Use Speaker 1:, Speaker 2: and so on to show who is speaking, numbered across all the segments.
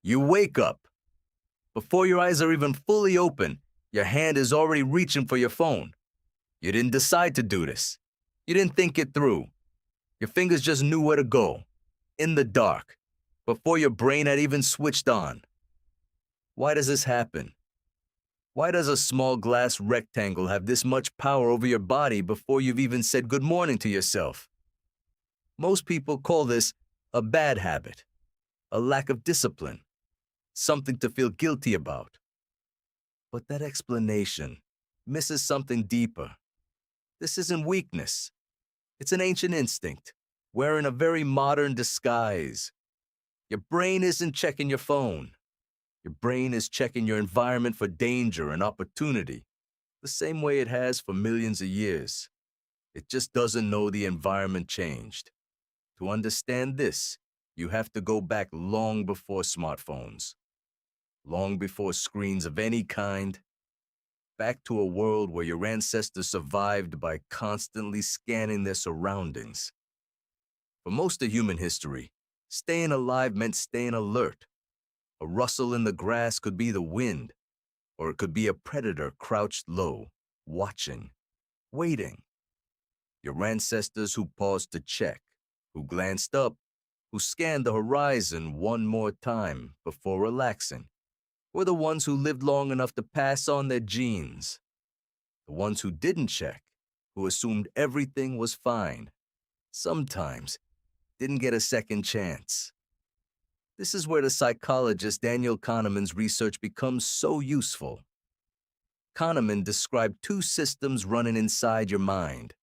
Speaker 1: You wake up. Before your eyes are even fully open, your hand is already reaching for your phone. You didn't decide to do this. You didn't think it through. Your fingers just knew where to go, in the dark, before your brain had even switched on. Why does this happen? Why does a small glass rectangle have this much power over your body before you've even said good morning to yourself? Most people call this a bad habit, a lack of discipline, something to feel guilty about. But that explanation misses something deeper. This isn't weakness. It's an ancient instinct, wearing a very modern disguise. Your brain isn't checking your phone. Your brain is checking your environment for danger and opportunity, the same way it has for millions of years. It just doesn't know the environment changed. To understand this, you have to go back long before smartphones, long before screens of any kind, back to a world where your ancestors survived by constantly scanning their surroundings. For most of human history, staying alive meant staying alert. A rustle in the grass could be the wind, or it could be a predator crouched low, watching, waiting. Your ancestors who paused to check, who glanced up, who scanned the horizon one more time before relaxing, were the ones who lived long enough to pass on their genes. The ones who didn't check, who assumed everything was fine, sometimes didn't get a second chance. This is where the psychologist Daniel Kahneman's research becomes so useful. Kahneman described two systems running inside your mind.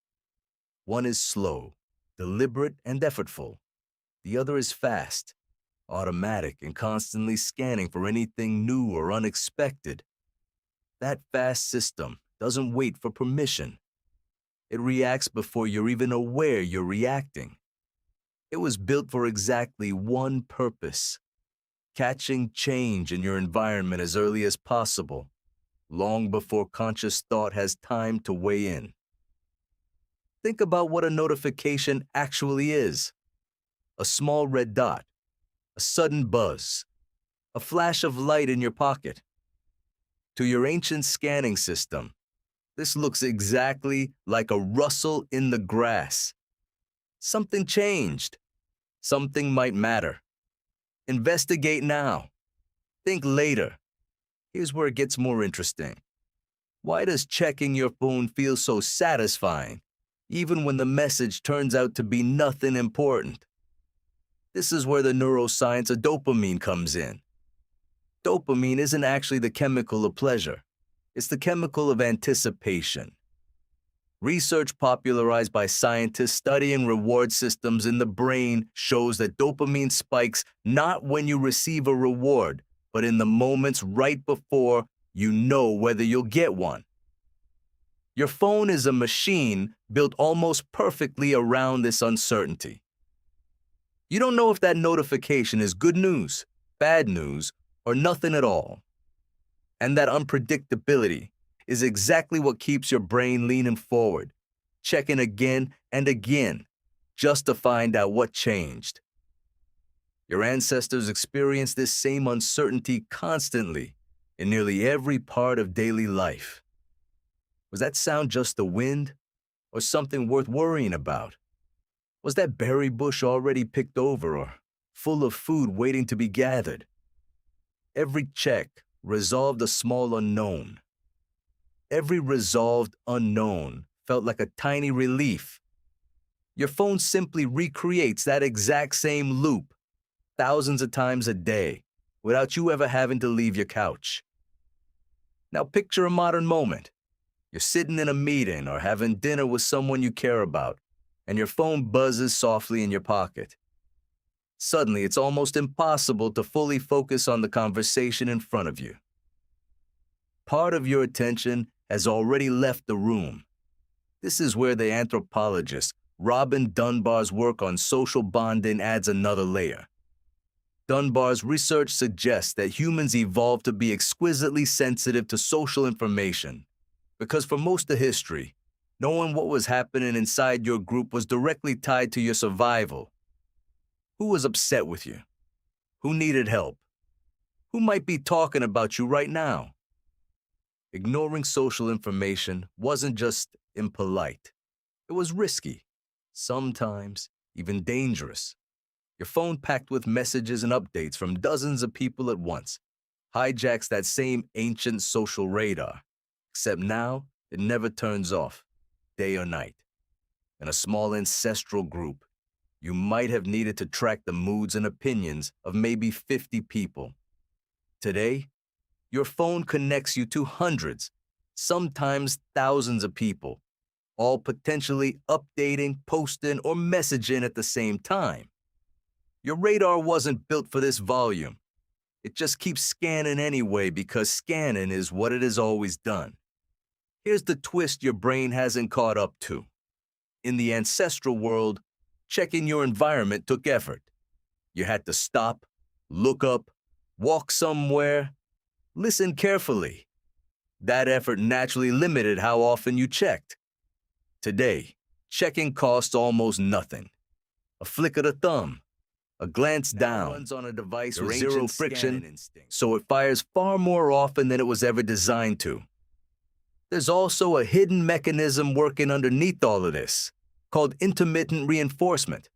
Speaker 1: One is slow, deliberate, and effortful. The other is fast, automatic, and constantly scanning for anything new or unexpected. That fast system doesn't wait for permission. It reacts before you're even aware you're reacting. It was built for exactly one purpose: catching change in your environment as early as possible, long before conscious thought has time to weigh in. Think about what a notification actually is. A small red dot, a sudden buzz, a flash of light in your pocket. To your ancient scanning system, this looks exactly like a rustle in the grass. Something changed. Something might matter. Investigate now. Think later. Here's where it gets more interesting. Why does checking your phone feel so satisfying, even when the message turns out to be nothing important? This is where the neuroscience of dopamine comes in. Dopamine isn't actually the chemical of pleasure. It's the chemical of anticipation. Research popularized by scientists studying reward systems in the brain shows that dopamine spikes not when you receive a reward, but in the moments right before you know whether you'll get one. Your phone is a machine built almost perfectly around this uncertainty. You don't know if that notification is good news, bad news, or nothing at all. And that unpredictability is exactly what keeps your brain leaning forward, checking again and again, just to find out what changed. Your ancestors experienced this same uncertainty constantly in nearly every part of daily life. Was that sound just the wind, or something worth worrying about? Was that berry bush already picked over or full of food waiting to be gathered? Every check resolved a small unknown. Every resolved unknown felt like a tiny relief. Your phone simply recreates that exact same loop thousands of times a day without you ever having to leave your couch. Now picture a modern moment. You're sitting in a meeting or having dinner with someone you care about, and your phone buzzes softly in your pocket. Suddenly, it's almost impossible to fully focus on the conversation in front of you. Part of your attention has already left the room. This is where the anthropologist Robin Dunbar's work on social bonding adds another layer. Dunbar's research suggests that humans evolved to be exquisitely sensitive to social information, because for most of history, knowing what was happening inside your group was directly tied to your survival. Who was upset with you? Who needed help? Who might be talking about you right now? Ignoring social information wasn't just impolite. It was risky, sometimes even dangerous. Your phone packed with messages and updates from dozens of people at once hijacks that same ancient social radar. Except now, it never turns off, day or night. In a small ancestral group, you might have needed to track the moods and opinions of maybe 50 people. Today, your phone connects you to hundreds, sometimes thousands of people, all potentially updating, posting, or messaging at the same time. Your radar wasn't built for this volume. It just keeps scanning anyway because scanning is what it has always done. Here's the twist your brain hasn't caught up to. In the ancestral world, checking your environment took effort. You had to stop, look up, walk somewhere, listen carefully. That effort naturally limited how often you checked. Today, checking costs almost nothing. A flick of the thumb, a glance down, runs on a device with zero friction, so it fires far more often than it was ever designed to. There's also a hidden mechanism working underneath all of this, called intermittent reinforcement.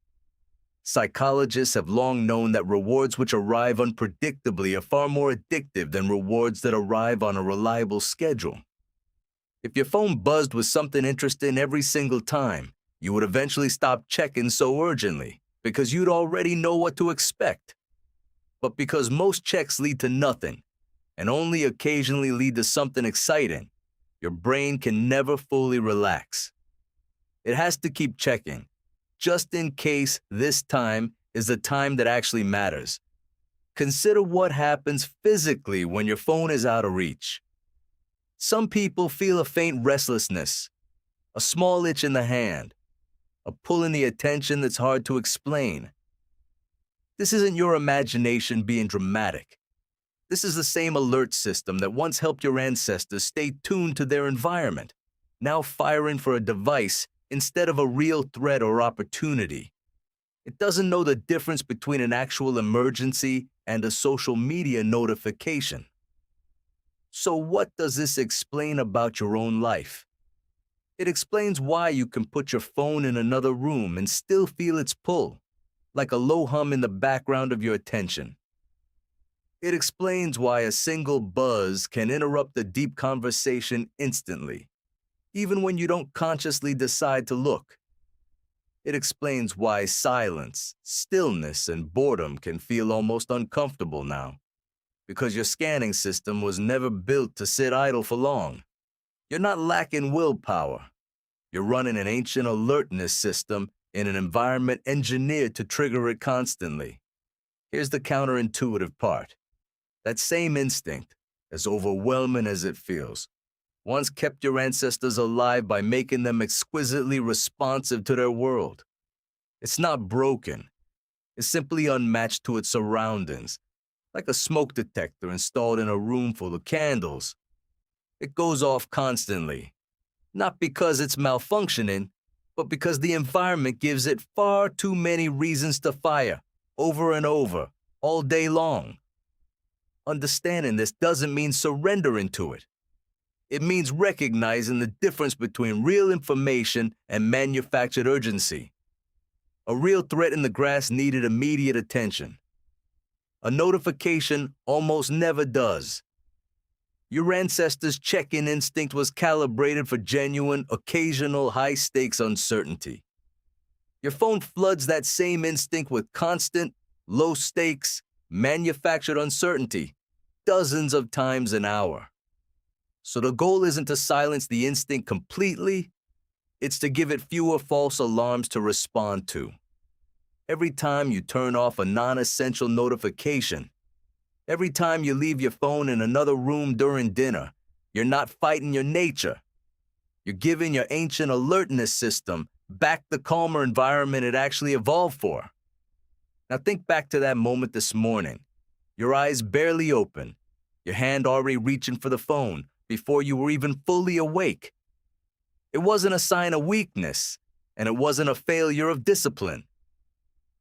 Speaker 1: Psychologists have long known that rewards which arrive unpredictably are far more addictive than rewards that arrive on a reliable schedule. If your phone buzzed with something interesting every single time, you would eventually stop checking so urgently because you'd already know what to expect. But because most checks lead to nothing and only occasionally lead to something exciting, your brain can never fully relax. It has to keep checking, just in case this time is the time that actually matters. Consider what happens physically when your phone is out of reach. Some people feel a faint restlessness, a small itch in the hand, a pull in the attention that's hard to explain. This isn't your imagination being dramatic. This is the same alert system that once helped your ancestors stay tuned to their environment, now firing for a device instead of a real threat or opportunity. It doesn't know the difference between an actual emergency and a social media notification. So what does this explain about your own life? It explains why you can put your phone in another room and still feel its pull, like a low hum in the background of your attention. It explains why a single buzz can interrupt a deep conversation instantly, even when you don't consciously decide to look. It explains why silence, stillness, and boredom can feel almost uncomfortable now, because your scanning system was never built to sit idle for long. You're not lacking willpower. You're running an ancient alertness system in an environment engineered to trigger it constantly. Here's the counterintuitive part. That same instinct, as overwhelming as it feels, once kept your ancestors alive by making them exquisitely responsive to their world. It's not broken. It's simply unmatched to its surroundings, like a smoke detector installed in a room full of candles. It goes off constantly, not because it's malfunctioning, but because the environment gives it far too many reasons to fire, over and over, all day long. Understanding this doesn't mean surrendering to it. It means recognizing the difference between real information and manufactured urgency. A real threat in the grass needed immediate attention. A notification almost never does. Your ancestors' check-in instinct was calibrated for genuine, occasional, high-stakes uncertainty. Your phone floods that same instinct with constant, low-stakes, manufactured uncertainty, dozens of times an hour. So the goal isn't to silence the instinct completely, it's to give it fewer false alarms to respond to. Every time you turn off a non-essential notification, every time you leave your phone in another room during dinner, you're not fighting your nature. You're giving your ancient alertness system back the calmer environment it actually evolved for. Now think back to that moment this morning. Your eyes barely open, your hand already reaching for the phone before you were even fully awake. It wasn't a sign of weakness, and it wasn't a failure of discipline.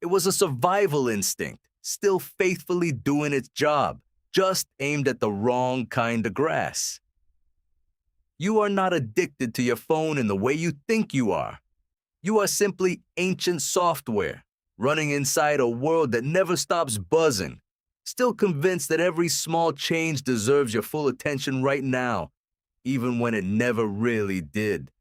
Speaker 1: It was a survival instinct, still faithfully doing its job, just aimed at the wrong kind of grass. You are not addicted to your phone in the way you think you are. You are simply ancient software, running inside a world that never stops buzzing, still convinced that every small change deserves your full attention right now, even when it never really did.